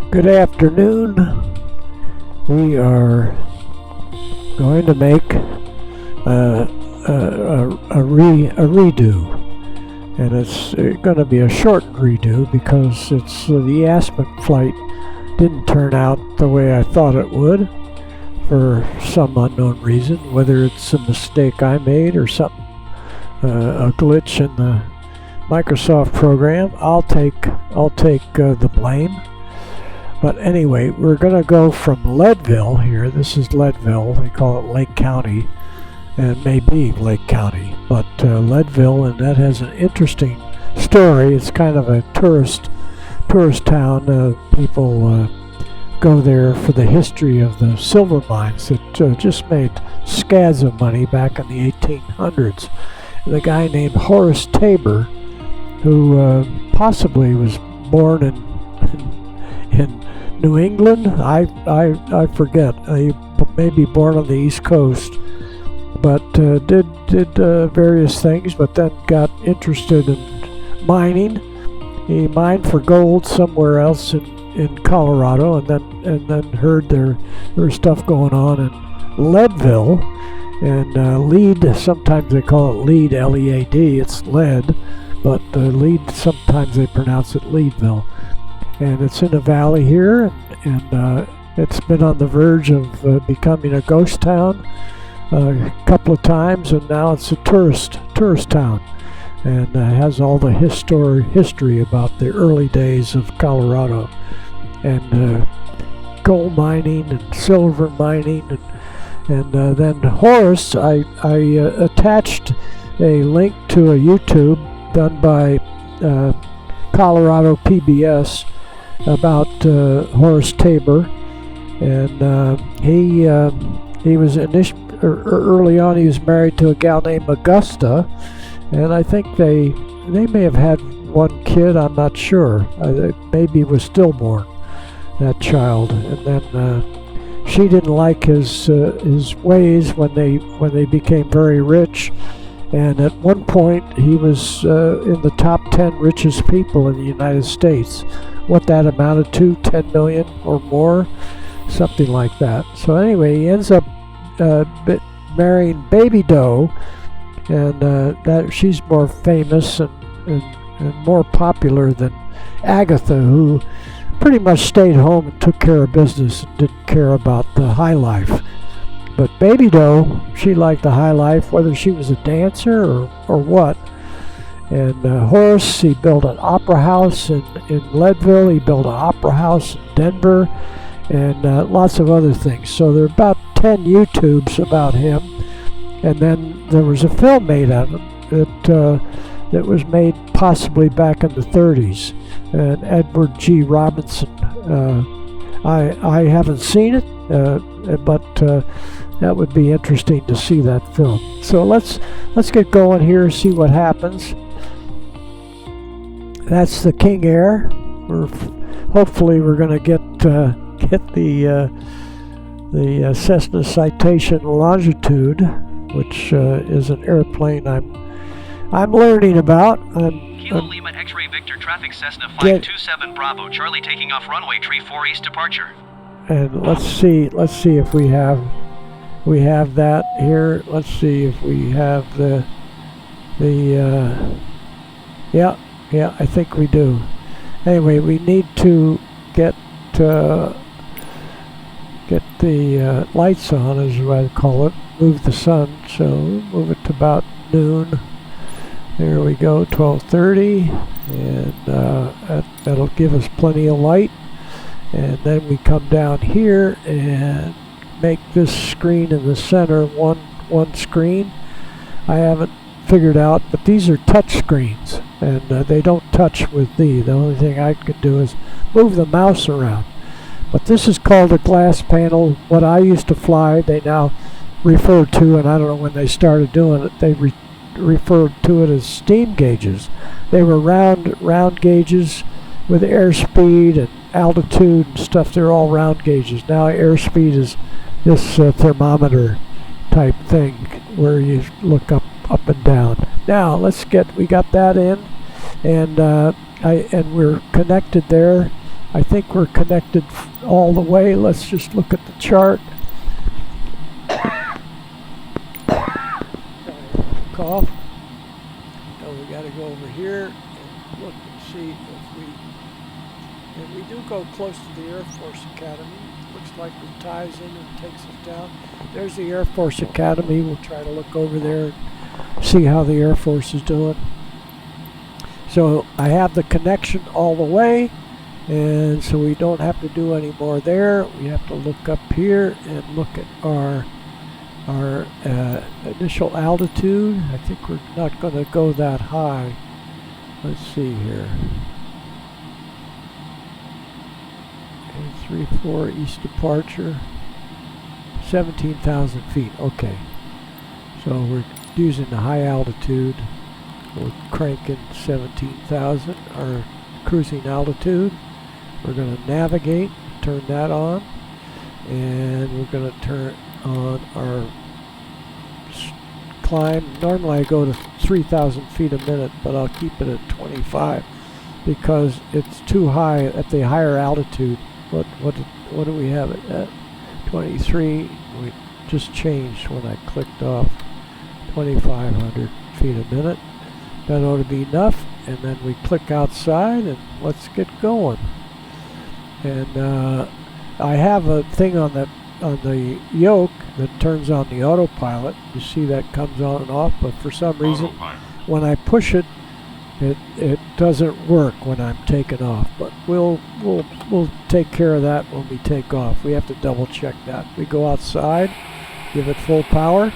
Good afternoon. We are going to make a redo, and it's going to be a short redo because it's the Aspen flight didn't turn out the way I thought it would for some unknown reason, whether it's a mistake I made or something, a glitch in the Microsoft program. I'll take the blame. But anyway, we're going to go from Leadville here. This is Leadville. They call it Lake County, and it may be Lake County, but Leadville, and that has an interesting story. It's kind of a tourist town. People go there for the history of the silver mines that just made scads of money back in the 1800s. And the guy named Horace Tabor, who possibly was born in New England, I forget. He may be born on the East Coast, but did various things, but then got interested in mining. He mined for gold somewhere else in Colorado, and then heard there was stuff going on in Leadville, and lead. Sometimes they call it lead, L-E-A-D. It's lead, but lead. Sometimes they pronounce it Leadville. And it's in a valley here, and it's been on the verge of becoming a ghost town a couple of times, and now it's a tourist town, and has all the history about the early days of Colorado, and gold mining and silver mining, and then Horace. I attached a link to a YouTube done by Colorado PBS about Horace Tabor, and he was early on. He was married to a gal named Agusta, and I think they may have had one kid. I'm not sure. Maybe was stillborn, that child, and then she didn't like his ways when they became very rich. And at one point, he was in the top 10 richest people in the United States. What that amounted to, 10 million or more, something like that. So anyway, he ends up marrying Baby Doe, and that she's more famous and more popular than Agatha, who pretty much stayed home and took care of business and didn't care about the high life. But Baby Doe, she liked the high life, whether she was a dancer or what. And Horace, he built an opera house in Leadville. He built an opera house in Denver, and lots of other things. So there are about 10 YouTubes about him. And then there was a film made of him that was made possibly back in the 30s. And Edward G. Robinson. I haven't seen it, but that would be interesting to see that film. So let's get going here, see what happens. That's the King Air. Hopefully we're going to get the Cessna Citation Longitude, which is an airplane I'm learning about. Kilo Lima X-ray Victor traffic Cessna Flight 27 Bravo Charlie taking off runway 34 East departure. And let's see if we have that here. Let's see if we have the yeah, I think we do. Anyway, we need to get the lights on, as I call it. Move the sun, so move it to about noon. There we go, 12:30, and that'll give us plenty of light. And then we come down here and make this screen in the center one screen. I haven't figured out, but these are touch screens, and they don't touch with the only thing I can do is move the mouse around. But this is called a glass panel. What I used to fly, they now refer to, and I don't know when they started doing it, they referred to it as steam gauges. They were round gauges with airspeed and altitude and stuff. They're all round gauges. Now airspeed is this thermometer type thing where you look up and down. Now we got that in, and we're connected there, I think we're connected all the way. Let's just look at the chart. Cough. So we got to go over here and look and see if we, and we do go close to the Air Force Academy. Looks like it ties in and takes us down. There's the Air Force Academy. We'll try to look over there and see how the Air Force is doing. So I have the connection all the way, and so we don't have to do any more there. We have to look up here and look at our initial altitude. I think we're not going to go that high. Let's see here. 34 east departure, 17,000 feet. Okay, so we're using the high altitude. We're cranking 17,000, our cruising altitude. We're going to navigate, turn that on, and we're going to turn on our climb. Normally I go to 3,000 feet a minute, but I'll keep it at 25 because it's too high at the higher altitude. What do we have it at? 23. We just changed when I clicked off. 2,500 feet a minute. That ought to be enough. And then we click outside and let's get going. And I have a thing on the yoke that turns on the autopilot. You see that comes on and off, but for some reason when I push it, it doesn't work when I'm taking off. But we'll take care of that when we take off. We have to double check that. We go outside, give it full power,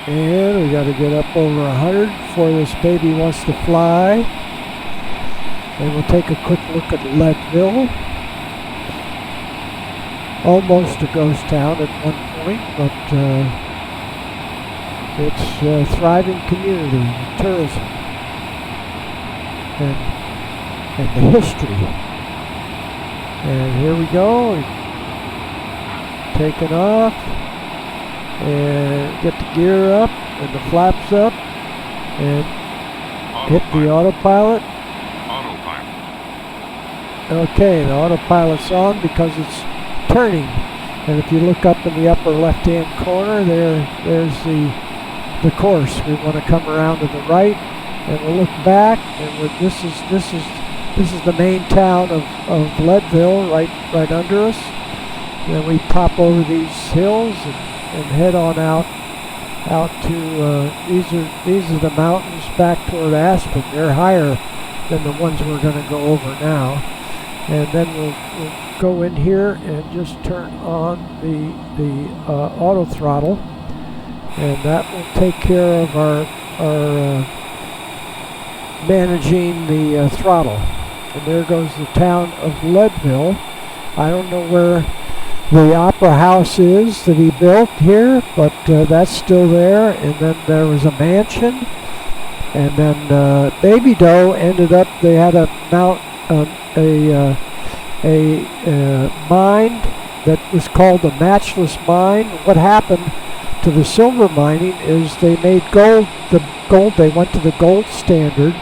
and we got to get up over 100 before this baby wants to fly. And we'll take a quick look at Leadville. Almost a ghost town at one point, but it's a thriving community, tourism, and the history. And here we go, taking off, and get the gear up, and the flaps up, and hit the autopilot. Okay, the autopilot's on because it's turning. And if you look up in the upper left-hand corner, there's the course. We want to come around to the right, and we'll look back, and this is the main town of Leadville, right under us. And then we pop over these hills and head on out to these are the mountains back toward Aspen. They're higher than the ones we're going to go over now. And then we'll go in here and just turn on the auto throttle. And that will take care of our managing the throttle. And there goes the town of Leadville. I don't know where the opera house is that he built here, but that's still there. And then there was a mansion. And then Baby Doe ended up, they had a mine that was called the Matchless Mine. What happened to the silver mining is they made gold, they went to the gold standard,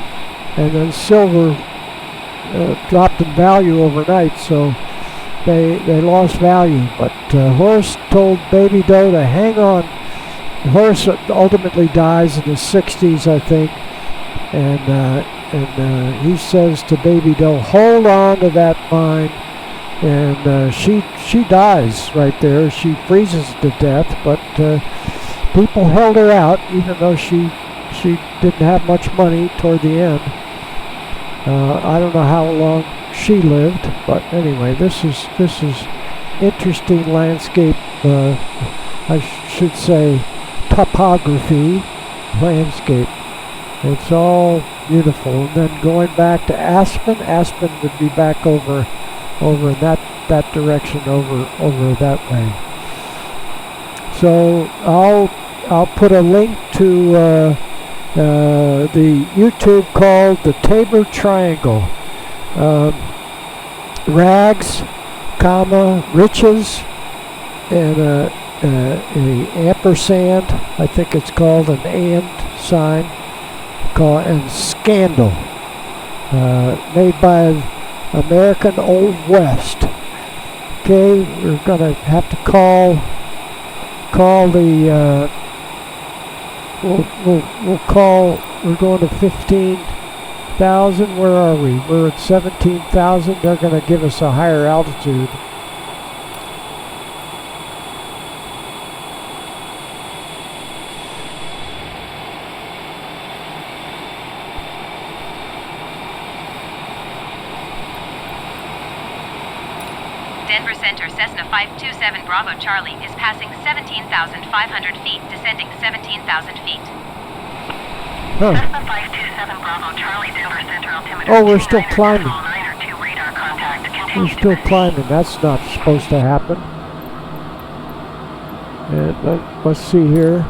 and then silver dropped in value overnight, so they lost value. But Horace told Baby Doe to hang on. Horace ultimately dies in the 60s, I think, and he says to Baby Doe, hold on to that mine. And she dies right there. She freezes to death, but people held her out, even though she didn't have much money toward the end. I don't know how long she lived, but anyway, this is interesting landscape. I should say topography, landscape. It's all beautiful. And then going back to Aspen would be back over in that direction, over that way. So I'll put a link to the YouTube called the Tabor Triangle. Rags, comma, riches, and a ampersand, I think it's called an and sign, and scandal. made by American Old West. Okay, we're gonna have to call the we'll call. We're going to 15,000. Where are we? We're at 17,000. They're gonna give us a higher altitude. Denver Center, Cessna 527 Bravo Charlie is passing 17,500 feet, descending 17,000 feet. Huh. Cessna 527 Bravo Charlie, Denver Center altimeter. Oh, we're still climbing. Radar contact. We're still climbing. That's not supposed to happen. And let's see here.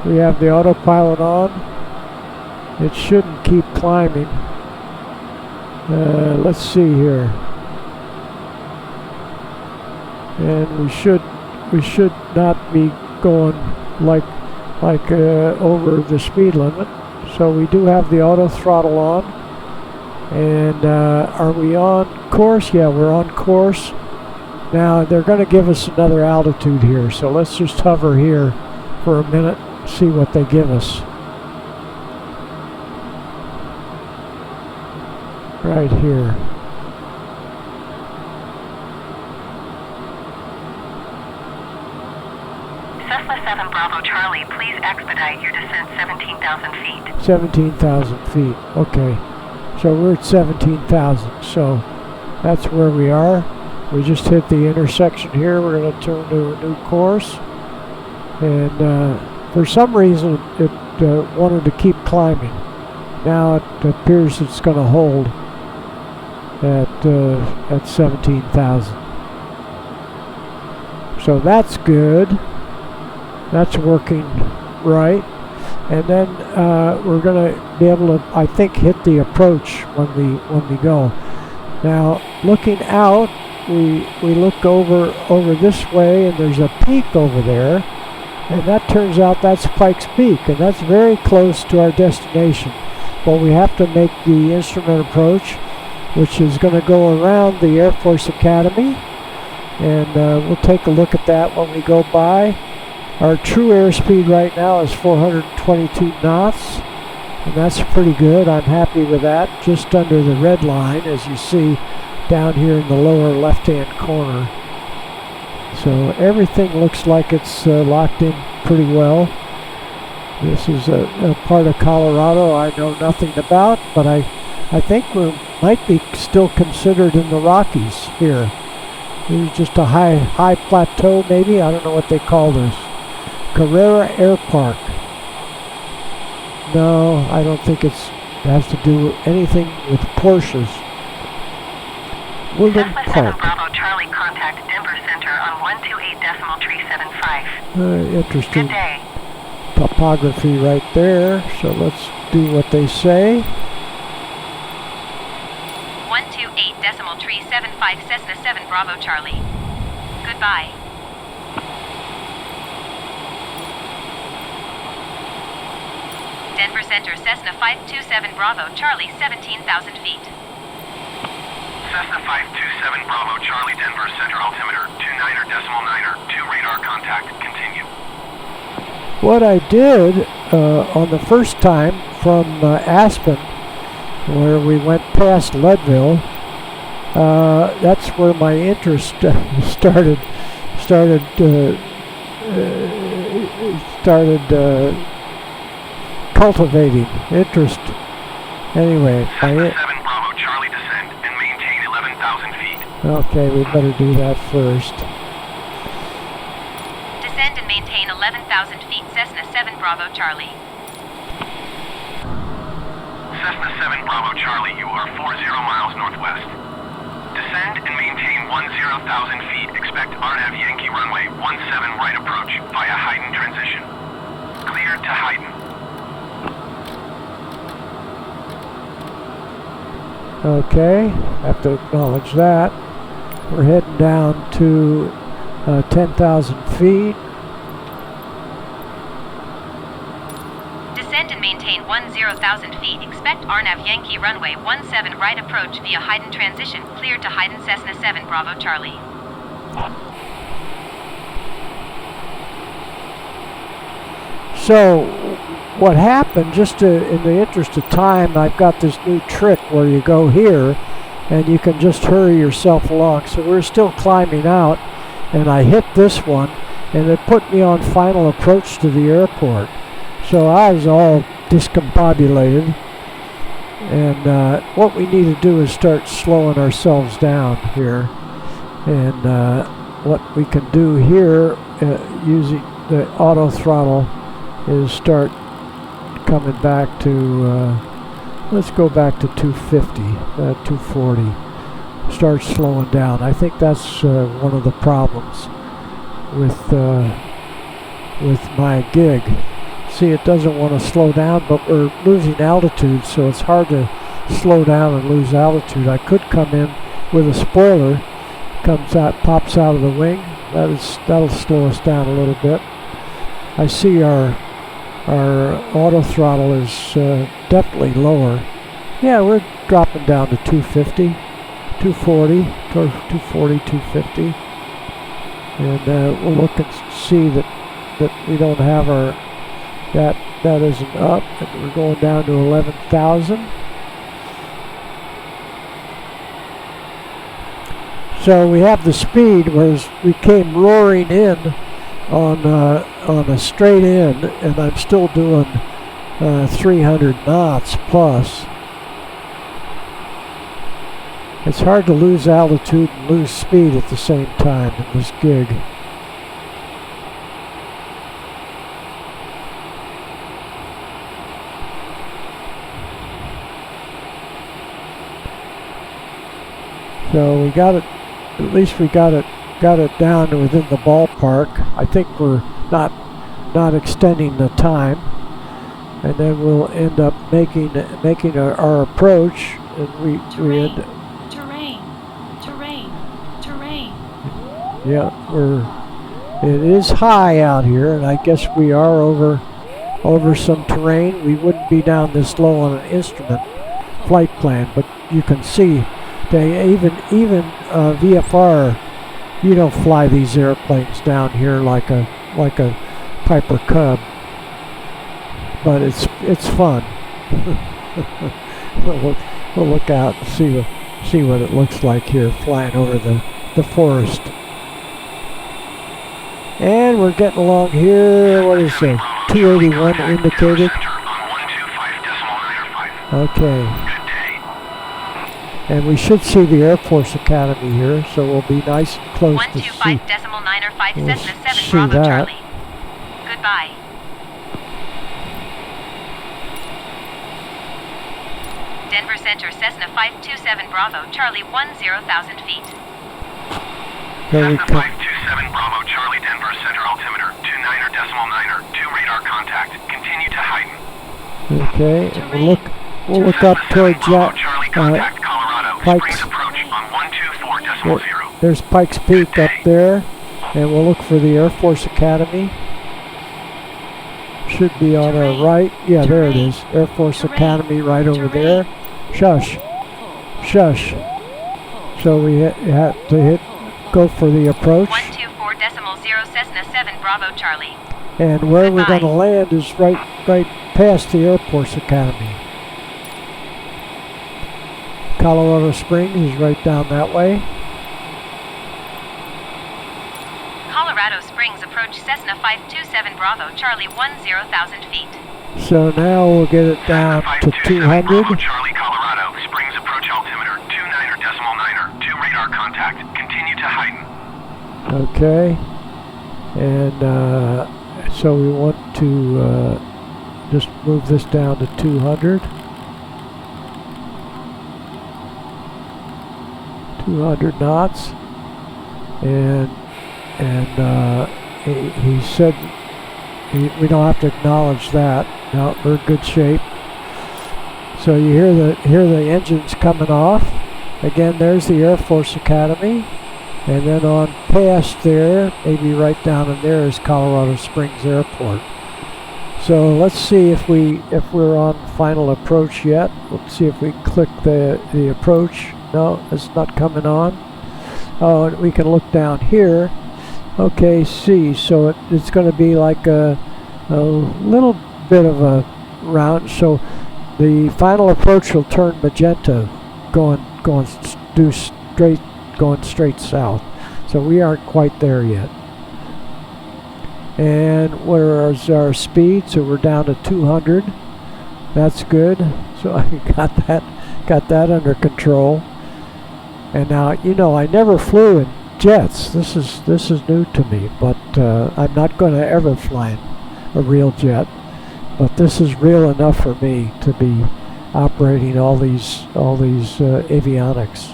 We have the autopilot on. It shouldn't keep climbing. Let's see here. And we should not be going like over the speed limit. So we do have the auto throttle on. And are we on course? Yeah, we're on course. Now they're going to give us another altitude here, so let's just hover here for a minute and see what they give us. Right here. Cessna 7 Bravo Charlie, please expedite your descent 17,000 feet. 17,000 feet, okay. So we're at 17,000, so that's where we are. We just hit the intersection here. We're going to turn to a new course. And for some reason it wanted to keep climbing. Now it appears it's going to hold at 17,000. So that's good. That's working right. And then we're going to be able to, I think, hit the approach when we go. Now, looking out, we look over this way, and there's a peak over there, and that turns out that's Pikes Peak, and that's very close to our destination. But we have to make the instrument approach, which is going to go around the Air Force Academy, and we'll take a look at that when we go by. Our true airspeed right now is 422 knots, and that's pretty good. I'm happy with that. Just under the red line, as you see down here in the lower left-hand corner. So everything looks like it's locked in pretty well. This is a part of Colorado I know nothing about, but I think we might be still considered in the Rockies here. This is just a high plateau, maybe. I don't know what they call this. Carrera Air Park. No, I don't think it has to do with anything with Porsches. Woodland Park. Bravo Charlie, contact Denver Center on 128.375. Interesting Good day. topography right there. So let's do what they say. 128.375 Cessna 7 Bravo Charlie. Goodbye. Denver Center, Cessna 527 Bravo Charlie, 17,000 feet. Cessna 527 Bravo Charlie, Denver Center altimeter 29.9, 2 radar contact, continue. What I did on the first time from Aspen, where we went past Leadville, that's where my interest started cultivating interest. Anyway, Cessna 7 Bravo Charlie, descend and maintain 11,000 feet. Okay, we better do that first. Descend and maintain 11,000 feet, Cessna 7 Bravo Charlie. Cessna 7 Bravo Charlie, you are 40 miles northwest. Descend and maintain 10,000 feet. Expect RNAV Yankee runway 17 right approach via Hayden transition. Clear to Hayden. Okay, have to acknowledge that. We're heading down to 10,000 feet. Descend and maintain 10,000 0,000 feet. Expect RNAV Yankee runway 17 right approach via Hayden transition. Cleared to Hayden Cessna 7 Bravo Charlie. So what happened, just in the interest of time, I've got this new trick where you go here and you can just hurry yourself along. So we're still climbing out, and I hit this one, and it put me on final approach to the airport. So I was all discombobulated, and what we need to do is start slowing ourselves down here. And what we can do here using the auto throttle is start coming back to, let's go back to 250, 240. Start slowing down. I think that's one of the problems with my gig. See, it doesn't want to slow down, but we're losing altitude, so it's hard to slow down and lose altitude. I could come in with a spoiler, comes out, pops out of the wing. That'll slow us down a little bit. I see our auto throttle is definitely lower. Yeah, we're dropping down to 250, 240, 240, 250. And we'll look and see that we don't have our, that isn't up, and we're going down to 11,000. So we have the speed, whereas we came roaring in on a straight in, and I'm still doing 300 knots plus. It's hard to lose altitude and lose speed at the same time in this gig. So we got it, at least we got it down to within the ballpark. I think we're not extending the time, and then we'll end up making our approach, and we end. Terrain. Yeah, it is high out here, and I guess we are over some terrain. We wouldn't be down this low on an instrument flight plan, but you can see they even VFR. You don't fly these airplanes down here like a Piper Cub, but it's fun. we'll look out and see what it looks like here flying over the forest. And we're getting along here. What is it? 281 indicated. Okay. And we should see the Air Force Academy here, so we'll be nice and close to see. 125.905 We'll Cessna 7 see Bravo that. Charlie. Goodbye. Denver Center Cessna 527 Bravo Charlie 10,000 feet. There we Cessna come. 527 Bravo Charlie Denver Center altimeter 29.9, 2 radar contact. Continue to Hayden. Okay, and we'll look up towards that. Pikes. There's Pikes Peak up there, and we'll look for the Air Force Academy. Should be on our right. Yeah, there it is. Air Force Academy right over there. Shush. So we have to go for the approach. 124.0 Cessna 7 Bravo Charlie. And where we're going to land is right past the Air Force Academy. Colorado Springs is right down that way. Colorado Springs approach Cessna 527 Bravo Charlie 10,000 feet. So now we'll get it down to 200. Bravo Charlie Colorado Springs approach altimeter 29.9, 2 radar contact. Continue to Hayden. Okay. And so we want to just move this down to 200. 200 knots, and he said we don't have to acknowledge that. No, we're in good shape. So you hear the engines coming off. Again, there's the Air Force Academy, and then on past there, maybe right down in there, is Colorado Springs Airport. So let's see if we're on final approach yet. Let's see if we click the approach. No, it's not coming on. Oh, and we can look down here. Okay, see. So it's going to be like a little bit of a round. So the final approach will turn magenta, going straight south. So we aren't quite there yet. And where's our speed? So we're down to 200. That's good. So I got that under control. And now, you know, I never flew in jets. This is new to me, but I'm not going to ever fly a real jet. But this is real enough for me to be operating all these avionics.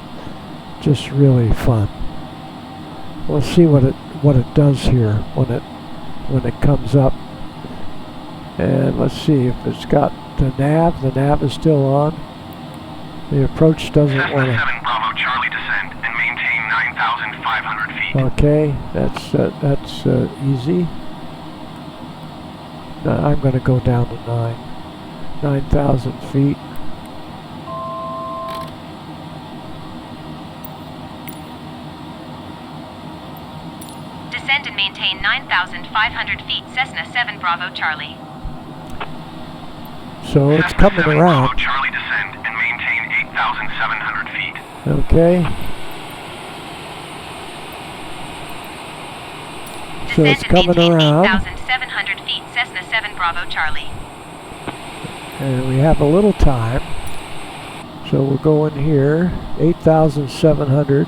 Just really fun. We'll see what it does here when it comes up. And let's see if it's got the nav. The nav is still on. The approach doesn't want to. Cessna 7 Bravo Charlie descend and maintain 9,500 feet. Okay, that's easy. I'm going to go down to 9,000 feet. Descend and maintain 9,500 feet, Cessna 7 Bravo Charlie. So it's Cessna coming 7 around. Bravo Charlie descend and maintain 8,700 feet. Okay. So it's Descend and coming maintain around. 8,700 feet, Cessna 7 Bravo Charlie. And we have a little time. So we'll go in here, 8,700.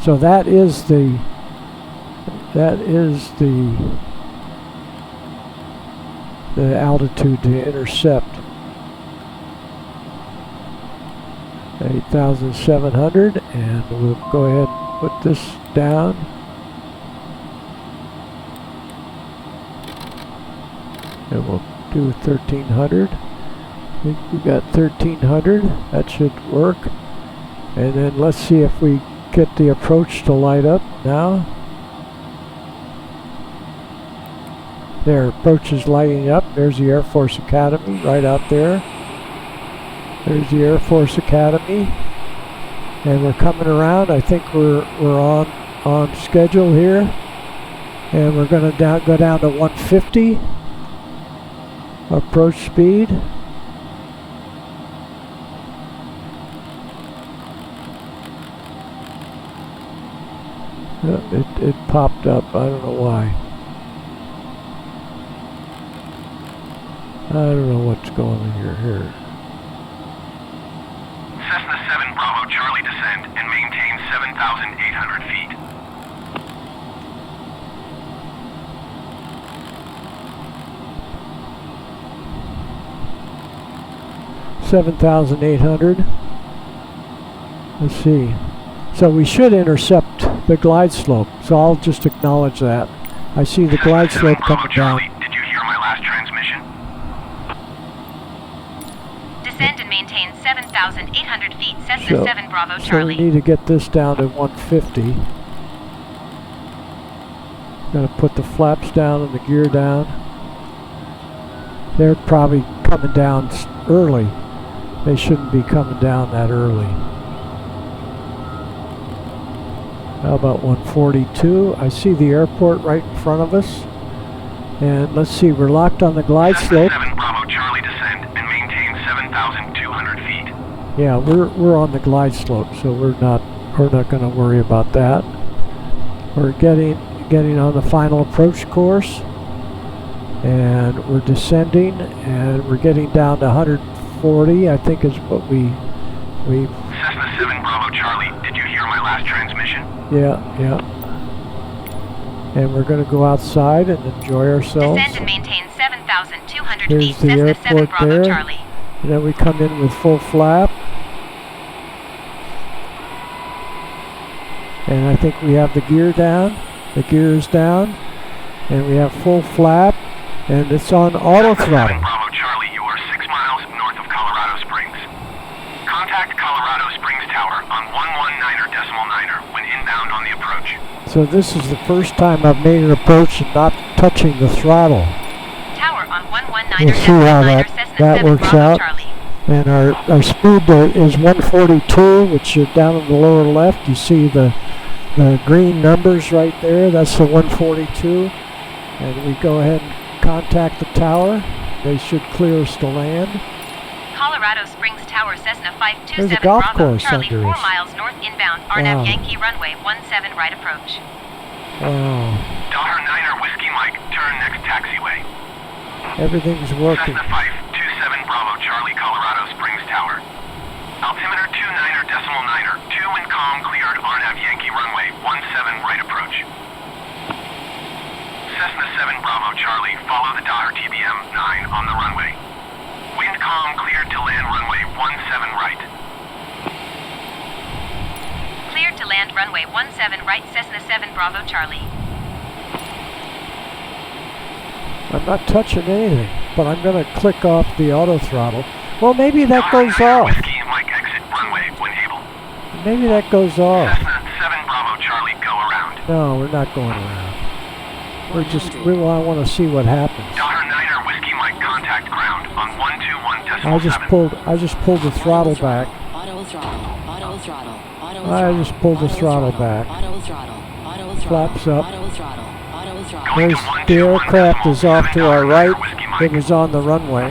So that is the altitude to intercept. 8,700, and we'll go ahead and put this down. And we'll do 1,300. I think we got 1,300. That should work. And then let's see if we get the approach to light up now. There, approach is lighting up. There's the Air Force Academy right out there. There's the Air Force Academy. And we're coming around. I think we're on schedule here. And we're going to go down to 150. Approach speed. It popped up. I don't know why. I don't know what's going on here. Cessna 7 Bravo Charlie descend and maintain 7,800 feet. 7,800. Let's see. So we should intercept the glide slope. So I'll just acknowledge that. I see the glide slope coming down. Did you hear my last transmission? Descend and maintain 7,800 feet, Cessna 7 Bravo So we Charlie. need to get this down to 150. Gonna put the flaps down and the gear down. They're probably coming down early. They shouldn't be coming down that early. How about 142? I see the airport right in front of us. And let's see, we're locked on the glide slope. 7 Bravo Charlie descend and maintain 7,200 feet. Yeah, we're on the glide slope, so we're not going to worry about that. We're getting on the final approach course, and we're descending, and we're getting down to 140. I think is what we. Cessna 7 Bravo Charlie, did you hear my last transmission? Yeah. And we're going to go outside and enjoy ourselves. Descend and maintain 7,200 There's feet, the Cessna 7 airport Bravo there. Charlie. And then we come in with full flap. And I think we have the gear down. The gear is down. And we have full flap. And it's on auto Cessna 7 throttle. Bravo Charlie, you are 6 miles north of Colorado Springs. Contact Colorado Springs Tower on 119.9er when inbound on the approach. So this is the first time I've made an approach and not touching the throttle. Tower on 119.9 We'll see how that works out. And our speed is 142, which is down in the lower left. You see the green numbers right there. That's the 142. And we go ahead and contact the tower. They should clear us to land. Colorado Springs Tower, Cessna There's a 527 golf Bravo course Charlie, under 4 us. miles north inbound, RNAV Wow. Yankee runway 17 right approach. Wow. Daughter Niner Whiskey Mike, turn next taxiway. Everything's working. Cessna 527 Bravo Charlie, Colorado Springs Tower. Altimeter 29.9er, 2 and calm cleared, RNAV Yankee runway 17 right approach. Cessna 7 Bravo Charlie, follow the daughter TBM 9 on the runway. Wind calm cleared to land runway 17 right. Cleared to land runway 17 right, Cessna 7 Bravo Charlie. I'm not touching anything, but I'm going to click off the auto throttle. Well, maybe that Daughter goes Niner off. Whiskey Mike, exit runway when able. Maybe that goes off. Cessna 7 Bravo Charlie, go around. No, we're not going around. I want to see what happens. Daughter Niner Whiskey Mike, contact ground on 121.7. I just pulled the throttle back. Auto throttle. Auto throttle. Auto I throttle. just pulled the throttle back. Auto throttle. Auto throttle. Flaps up. Auto throttle. Auto throttle. There's the aircraft is off to our right. It was on the runway.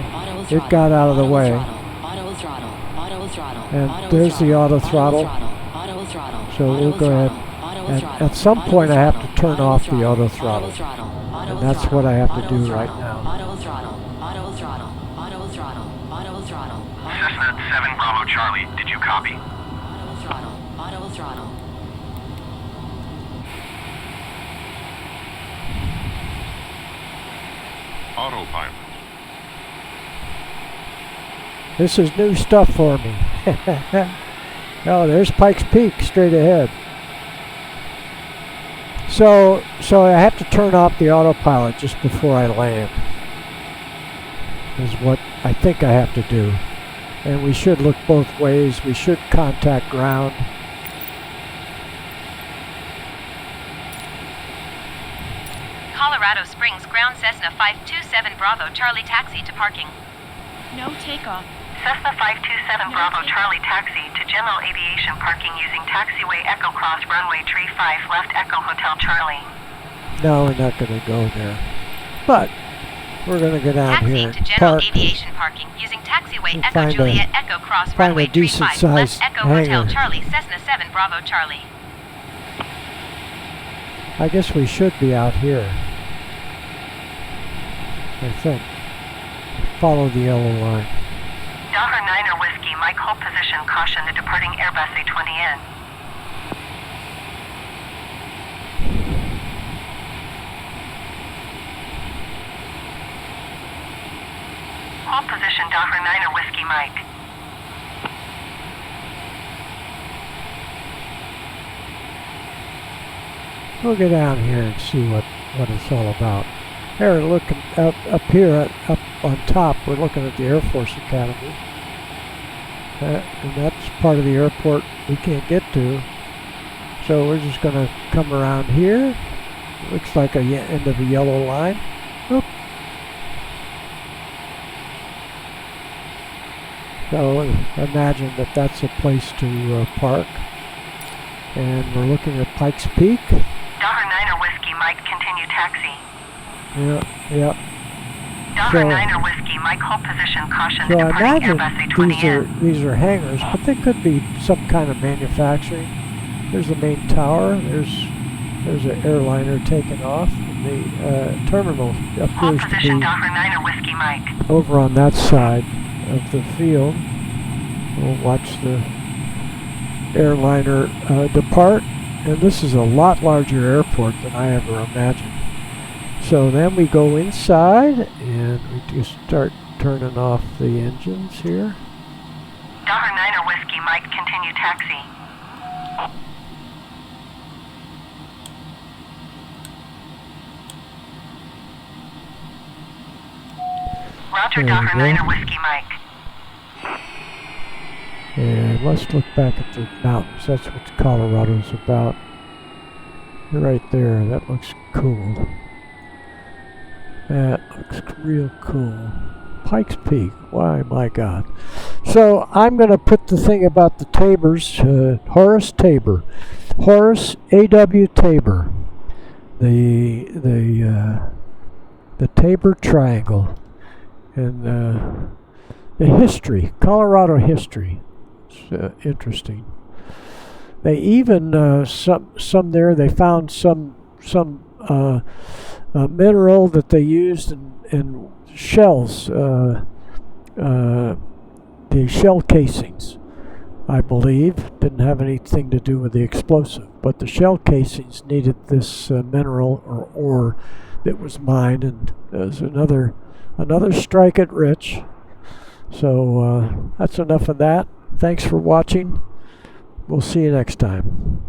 It got out of the way. Auto throttle. Auto throttle. And there's the auto throttle. Auto throttle. So we'll go ahead. And at some point I have to turn off the auto throttle. And that's what I have to do right now. Auto throttle. Auto throttle. Auto throttle. Auto throttle. Cessna 7 Bravo Charlie, did you copy? Auto throttle. Auto throttle. Autopilot. This is new stuff for me. Oh, there's Pikes Peak straight ahead. So I have to turn off the autopilot just before I land. Is what I think I have to do. And we should look both ways. We should contact ground. Colorado Springs ground, Cessna 527 Bravo Charlie, taxi to parking. No takeoff. Cessna 527 Bravo Charlie, taxi to general aviation parking using taxiway Echo Cross runway 35 left Echo Hotel Charlie. No, we're not going to go there. But we're going to go down Taxiing here to general park. aviation parking using taxiway And Echo find a- Juliet Echo Cross find runway a decent 35 left sized Echo Hotel hangar. Charlie, Cessna 7 Bravo Charlie. I guess we should be out here. I think. Follow the yellow line. Daughter Niner Whiskey, Mike, hold position, caution the departing Airbus A20N. Hold position, Daughter Niner Whiskey, Mike. We'll get down here and see what it's all about. Here, looking up here, up on top, we're looking at the Air Force Academy. And that's part of the airport we can't get to. So we're just going to come around here. Looks like a end of a yellow line. Oop. So imagine that that's a place to park. And we're looking at Pikes Peak. Daughter Niner Whiskey, Mike, continue taxi. Yeah. Daughter So- Niner Whiskey, Mike, hold position, caution So the I departing imagine Airbus A20N. these are hangars, but they could be some kind of manufacturing. There's the main tower. There's an airliner taking off. And the terminal Hold appears to position, be Daughter Niner Whiskey, Mike. over on that side of the field. We'll watch the airliner depart. And this is a lot larger airport than I ever imagined. So then we go inside and we just start turning off the engines here. Daughter Niner Whiskey, Mike, continue taxi. Roger, There we Daughter go. Niner Whiskey, Mike. And let's look back at the mountains. That's what Colorado's about. Right there, that looks cool. That looks real cool. Pikes Peak. Why, my God. So I'm going to put the thing about the Tabors, Horace Tabor. Horace A.W. Tabor. The Tabor Triangle. And the history, Colorado history. It's interesting. They even, some there, they found some mineral that they used in shells, the shell casings, I believe. Didn't have anything to do with the explosive, but the shell casings needed this mineral or ore that was mined, and there's another strike it rich. So that's enough of that. Thanks for watching. We'll see you next time.